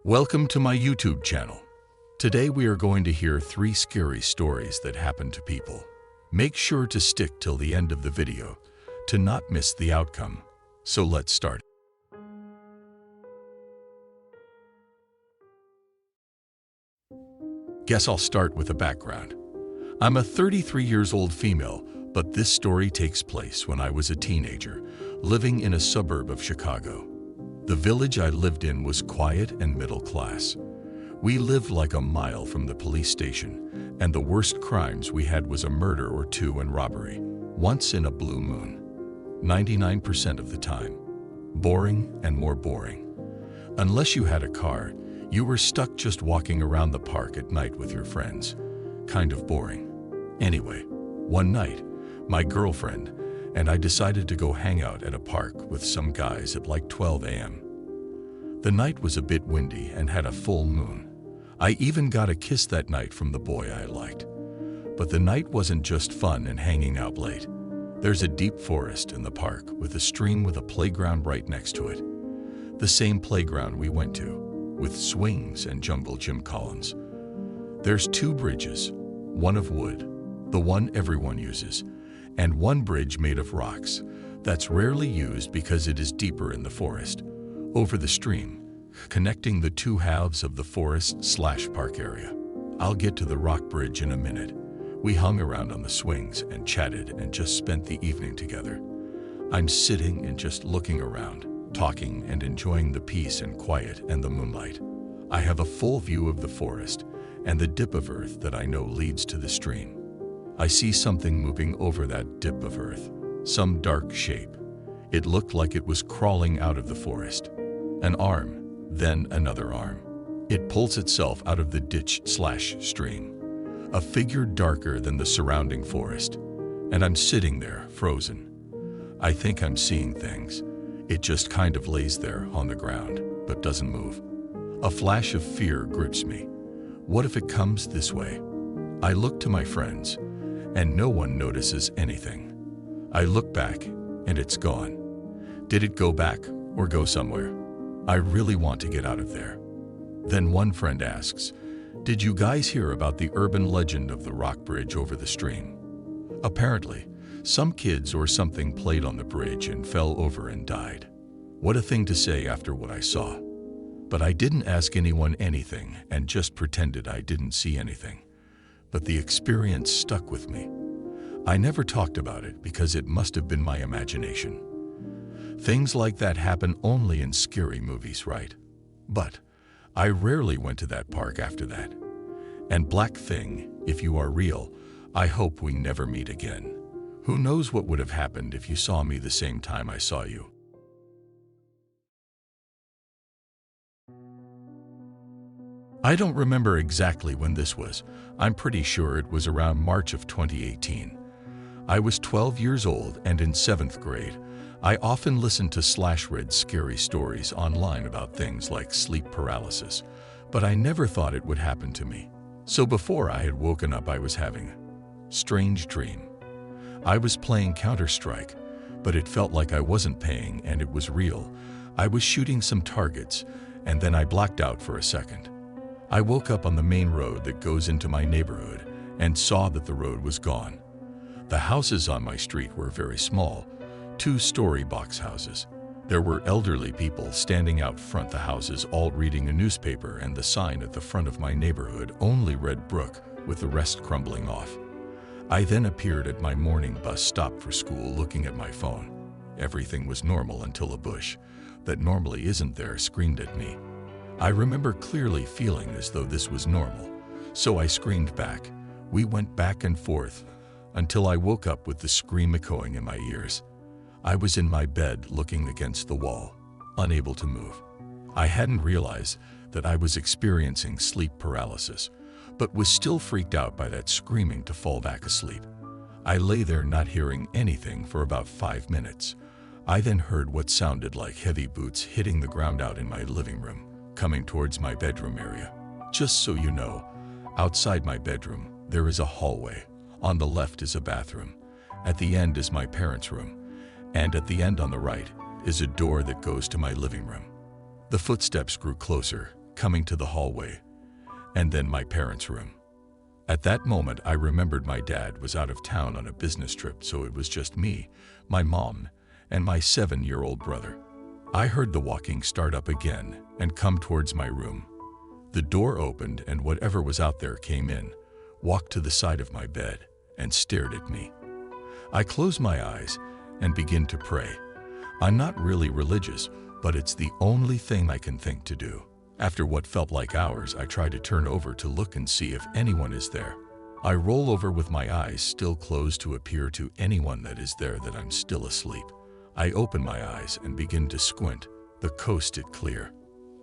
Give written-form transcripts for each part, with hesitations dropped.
Welcome to my YouTube channel. Today we are going to hear 3 scary stories that happen to people. Make sure to stick till the end of the video to not miss the outcome. So let's start. Guess I'll start with a background. I'm a 33 years old female, but this story takes place when I was a teenager, living in a suburb of Chicago. The village I lived in was quiet and middle class. We lived like a mile from the police station, and the worst crimes we had was a murder or 2 and robbery, once in a blue moon. 99% of the time. Boring and more boring. Unless you had a car, you were stuck just walking around the park at night with your friends. Kind of boring. Anyway, one night, my girlfriend and I decided to go hang out at a park with some guys at like 12 a.m. The night was a bit windy and had a full moon. I even got a kiss that night from the boy I liked. But the night wasn't just fun and hanging out late. There's a deep forest in the park with a stream with a playground right next to it. The same playground we went to, with swings and jungle gym columns. There's 2 bridges, one of wood, the one everyone uses, and one bridge made of rocks that's rarely used because it is deeper in the forest, over the stream, connecting the 2 halves of the forest/park area. I'll get to the rock bridge in a minute. We hung around on the swings and chatted and just spent the evening together. I'm sitting and just looking around, talking and enjoying the peace and quiet and the moonlight. I have a full view of the forest and the dip of earth that I know leads to the stream. I see something moving over that dip of earth, some dark shape. It looked like it was crawling out of the forest. An arm, then another arm. It pulls itself out of the ditch/stream. A figure darker than the surrounding forest. And I'm sitting there, frozen. I think I'm seeing things. It just kind of lays there on the ground, but doesn't move. A flash of fear grips me. What if it comes this way? I look to my friends, and no one notices anything. I look back, and it's gone. Did it go back or go somewhere? I really want to get out of there. Then one friend asks, "Did you guys hear about the urban legend of the rock bridge over the stream?" Apparently, some kids or something played on the bridge and fell over and died. What a thing to say after what I saw. But I didn't ask anyone anything and just pretended I didn't see anything. But the experience stuck with me. I never talked about it because it must have been my imagination. Things like that happen only in scary movies, right? But I rarely went to that park after that. And Black Thing, if you are real, I hope we never meet again. Who knows what would have happened if you saw me the same time I saw you? I don't remember exactly when this was. I'm pretty sure it was around March of 2018. I was 12 years old and in 7th grade. I often listened to read scary stories online about things like sleep paralysis, but I never thought it would happen to me. So before I had woken up, I was having a strange dream. I was playing Counter-Strike, but it felt like I wasn't playing and it was real. I was shooting some targets, and then I blacked out for a second. I woke up on the main road that goes into my neighborhood and saw that the road was gone. The houses on my street were very small, 2-story box houses. There were elderly people standing out front the houses, all reading a newspaper, and the sign at the front of my neighborhood only read Brook, with the rest crumbling off. I then appeared at my morning bus stop for school looking at my phone. Everything was normal until a bush, that normally isn't there, screamed at me. I remember clearly feeling as though this was normal, so I screamed back. We went back and forth until I woke up with the scream echoing in my ears. I was in my bed looking against the wall, unable to move. I hadn't realized that I was experiencing sleep paralysis, but was still freaked out by that screaming to fall back asleep. I lay there not hearing anything for about 5 minutes. I then heard what sounded like heavy boots hitting the ground out in my living room, coming towards my bedroom area. Just so you know, outside my bedroom, there is a hallway. On the left is a bathroom. At the end is my parents' room. And at the end on the right is a door that goes to my living room. The footsteps grew closer, coming to the hallway, and then my parents' room. At that moment, I remembered my dad was out of town on a business trip, so it was just me, my mom, and my 7-year-old brother. I heard the walking start up again and come towards my room. The door opened and whatever was out there came in, walked to the side of my bed, and stared at me. I closed my eyes and began to pray. I'm not really religious, but it's the only thing I can think to do. After what felt like hours, I try to turn over to look and see if anyone is there. I roll over with my eyes still closed to appear to anyone that is there that I'm still asleep. I open my eyes and begin to squint. The coast is clear.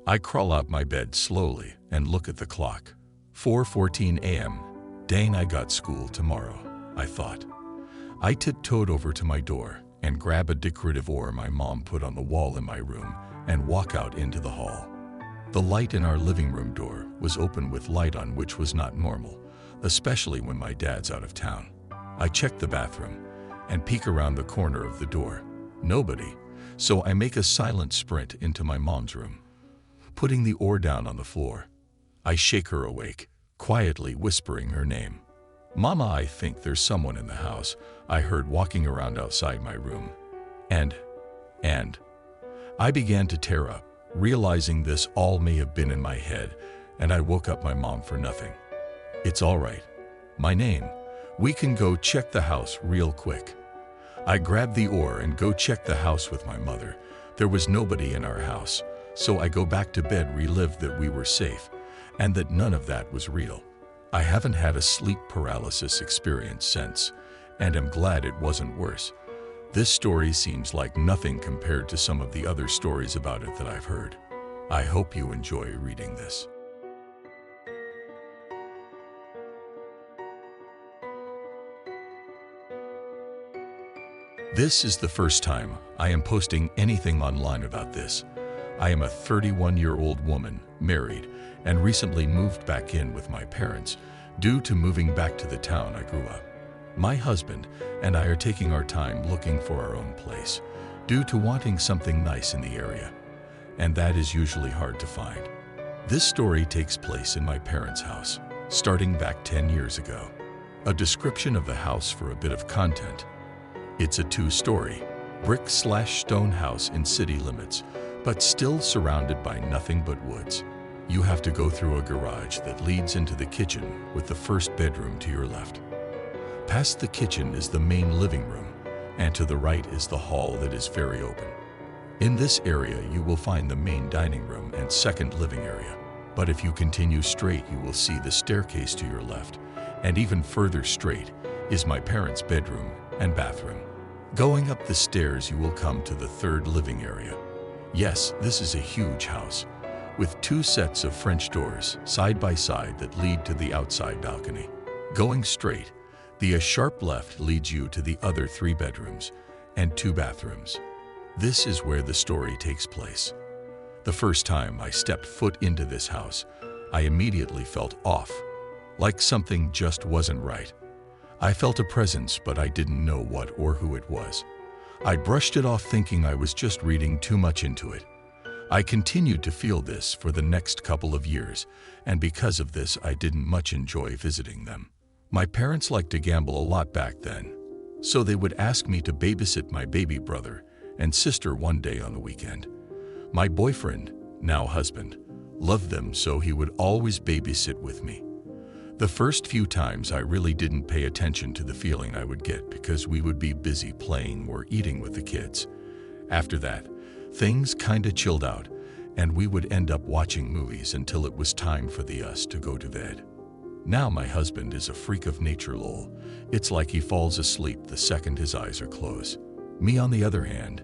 I crawl out my bed slowly and look at the clock. 4:14 a.m. Dang, I got school tomorrow, I thought. I tiptoed over to my door and grab a decorative oar my mom put on the wall in my room and walk out into the hall. The light in our living room door was open with light on, which was not normal, especially when my dad's out of town. I check the bathroom and peek around the corner of the door. Nobody, so I make a silent sprint into my mom's room. Putting the oar down on the floor, I shake her awake, quietly whispering her name. "Mama, I think there's someone in the house," I heard walking around outside my room. And I began to tear up, realizing this all may have been in my head, and I woke up my mom for nothing. "It's all right. My name. We can go check the house real quick." I grabbed the oar and go check the house with my mother. There was nobody in our house, so I go back to bed, relieved that we were safe and that none of that was real. I haven't had a sleep paralysis experience since, and am glad it wasn't worse. This story seems like nothing compared to some of the other stories about it that I've heard. I hope you enjoy reading this. This is the first time I am posting anything online about this. I am a 31-year-old woman, married, and recently moved back in with my parents due to moving back to the town I grew up. My husband and I are taking our time looking for our own place due to wanting something nice in the area, and that is usually hard to find. This story takes place in my parents' house, starting back 10 years ago. A description of the house for a bit of content. It's a 2-story, brick/stone house in city limits, but still surrounded by nothing but woods. You have to go through a garage that leads into the kitchen with the first bedroom to your left. Past the kitchen is the main living room, and to the right is the hall that is very open. In this area you will find the main dining room and second living area, but if you continue straight you will see the staircase to your left, and even further straight is my parents' bedroom and bathroom. Going up the stairs you will come to the third living area. Yes, this is a huge house, with 2 sets of French doors side by side that lead to the outside balcony. Going straight, the sharp left leads you to the other 3 bedrooms and 2 bathrooms. This is where the story takes place. The first time I stepped foot into this house, I immediately felt off, like something just wasn't right. I felt a presence, but I didn't know what or who it was. I brushed it off thinking I was just reading too much into it. I continued to feel this for the next couple of years, and because of this I didn't much enjoy visiting them. My parents liked to gamble a lot back then, so they would ask me to babysit my baby brother and sister one day on the weekend. My boyfriend, now husband, loved them, so he would always babysit with me. The first few times I really didn't pay attention to the feeling I would get because we would be busy playing or eating with the kids. After that, things kinda chilled out, and we would end up watching movies until it was time for us to go to bed. Now my husband is a freak of nature, lol. It's like he falls asleep the second his eyes are closed. Me, on the other hand,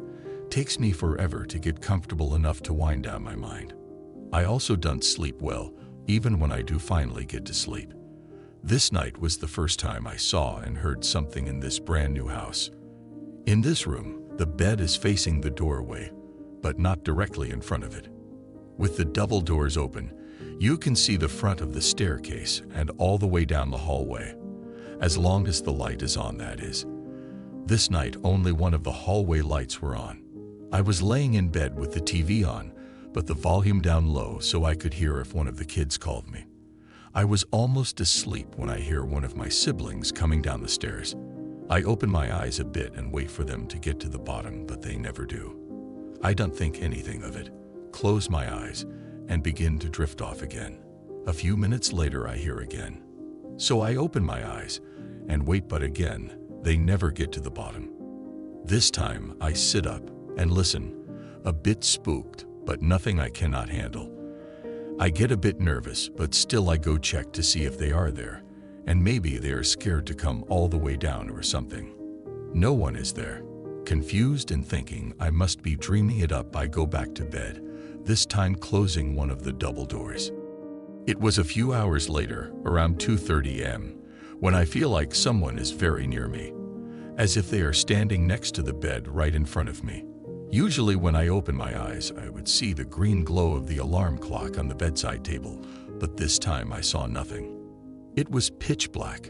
takes me forever to get comfortable enough to wind down my mind. I also don't sleep well, even when I do finally get to sleep. This night was the first time I saw and heard something in this brand new house. In this room, the bed is facing the doorway, but not directly in front of it. With the double doors open, you can see the front of the staircase and all the way down the hallway, as long as the light is on, that is. This night only one of the hallway lights were on. I was laying in bed with the TV on, but the volume down low so I could hear if one of the kids called me. I was almost asleep when I hear one of my siblings coming down the stairs. I open my eyes a bit and wait for them to get to the bottom, but they never do. I don't think anything of it, close my eyes, and begin to drift off again. A few minutes later I hear again. So I open my eyes and wait, but again, they never get to the bottom. This time I sit up and listen, a bit spooked, but nothing I cannot handle. I get a bit nervous, but still I go check to see if they are there, and maybe they are scared to come all the way down or something. No one is there. Confused and thinking I must be dreaming it up, I go back to bed, this time closing one of the double doors. It was a few hours later, around 2:30 am, when I feel like someone is very near me, as if they are standing next to the bed right in front of me. Usually when I open my eyes, I would see the green glow of the alarm clock on the bedside table, but this time I saw nothing. It was pitch black.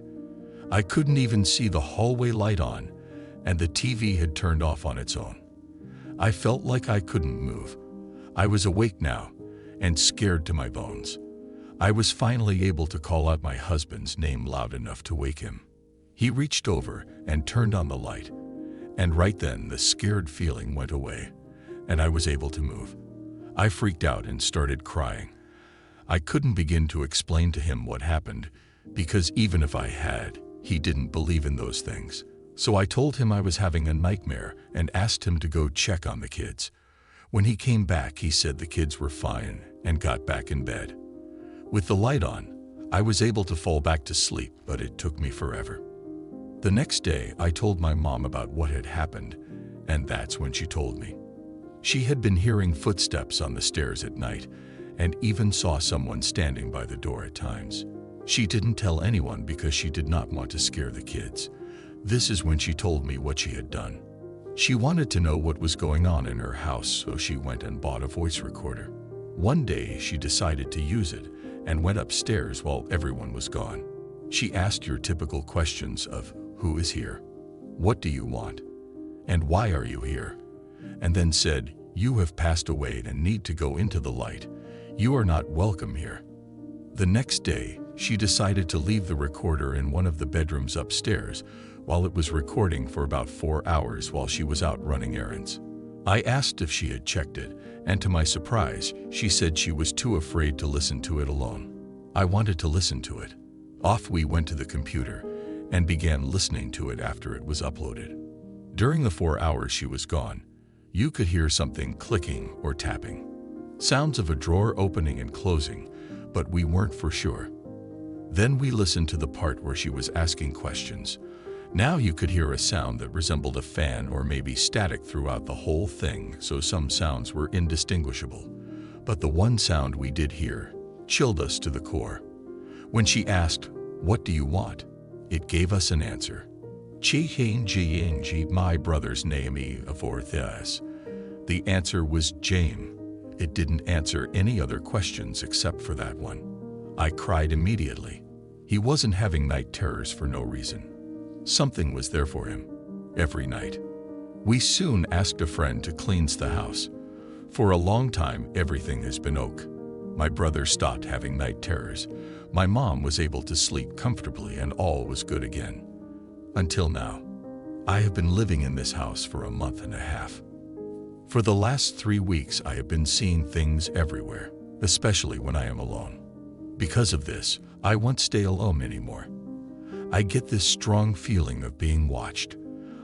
I couldn't even see the hallway light on, and the TV had turned off on its own. I felt like I couldn't move. I was awake now, and scared to my bones. I was finally able to call out my husband's name loud enough to wake him. He reached over and turned on the light, and right then the scared feeling went away, and I was able to move. I freaked out and started crying. I couldn't begin to explain to him what happened, because even if I had, he didn't believe in those things. So I told him I was having a nightmare and asked him to go check on the kids. When he came back, he said the kids were fine and got back in bed. With the light on, I was able to fall back to sleep, but it took me forever. The next day, I told my mom about what had happened, and that's when she told me. She had been hearing footsteps on the stairs at night and even saw someone standing by the door at times. She didn't tell anyone because she did not want to scare the kids. This is when she told me what she had done. She wanted to know what was going on in her house, so she went and bought a voice recorder. One day, she decided to use it and went upstairs while everyone was gone. She asked your typical questions of, "Who is here? What do you want? And why are you here?" And then said, "You have passed away and need to go into the light. You are not welcome here." The next day, she decided to leave the recorder in one of the bedrooms upstairs while it was recording for about 4 hours while she was out running errands. I asked if she had checked it, and to my surprise, she said she was too afraid to listen to it alone. I wanted to listen to it. Off we went to the computer and began listening to it after it was uploaded. During the 4 hours she was gone, you could hear something clicking or tapping. Sounds of a drawer opening and closing, but we weren't for sure. Then we listened to the part where she was asking questions. Now you could hear a sound that resembled a fan or maybe static throughout the whole thing, so some sounds were indistinguishable. But the one sound we did hear chilled us to the core. When she asked, "What do you want?" it gave us an answer. Chi my brother's name for this. The answer was James. It didn't answer any other questions except for that one. I cried immediately. He wasn't having night terrors for no reason. Something was there for him, every night. We soon asked a friend to cleanse the house. For a long time, everything has been oak. My brother stopped having night terrors. My mom was able to sleep comfortably and all was good again. Until now. I have been living in this house for a month and a half. For the last 3 weeks, I have been seeing things everywhere, especially when I am alone. Because of this, I won't stay alone anymore. I get this strong feeling of being watched.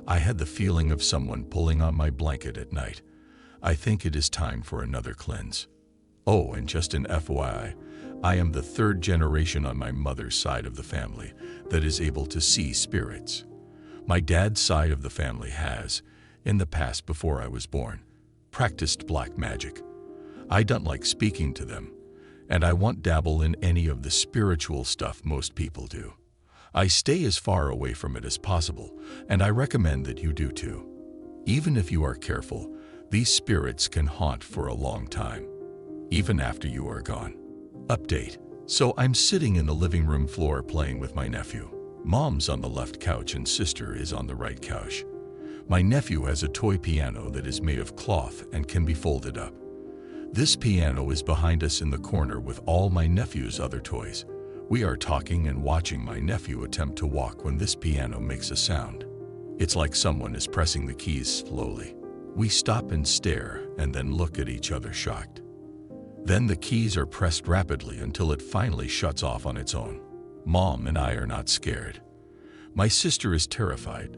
I had the feeling of someone pulling on my blanket at night. I think it is time for another cleanse. Oh, and just an FYI, I am the 3rd generation on my mother's side of the family that is able to see spirits. My dad's side of the family has, in the past before I was born, practiced black magic. I don't like speaking to them, and I won't dabble in any of the spiritual stuff most people do. I stay as far away from it as possible, and I recommend that you do too. Even if you are careful, these spirits can haunt for a long time, even after you are gone. Update. So I'm sitting in the living room floor playing with my nephew. Mom's on the left couch and sister is on the right couch. My nephew has a toy piano that is made of cloth and can be folded up. This piano is behind us in the corner with all my nephew's other toys. We are talking and watching my nephew attempt to walk when this piano makes a sound. It's like someone is pressing the keys slowly. We stop and stare and then look at each other shocked. Then the keys are pressed rapidly until it finally shuts off on its own. Mom and I are not scared. My sister is terrified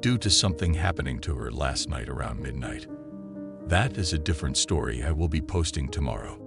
due to something happening to her last night around midnight. That is a different story I will be posting tomorrow.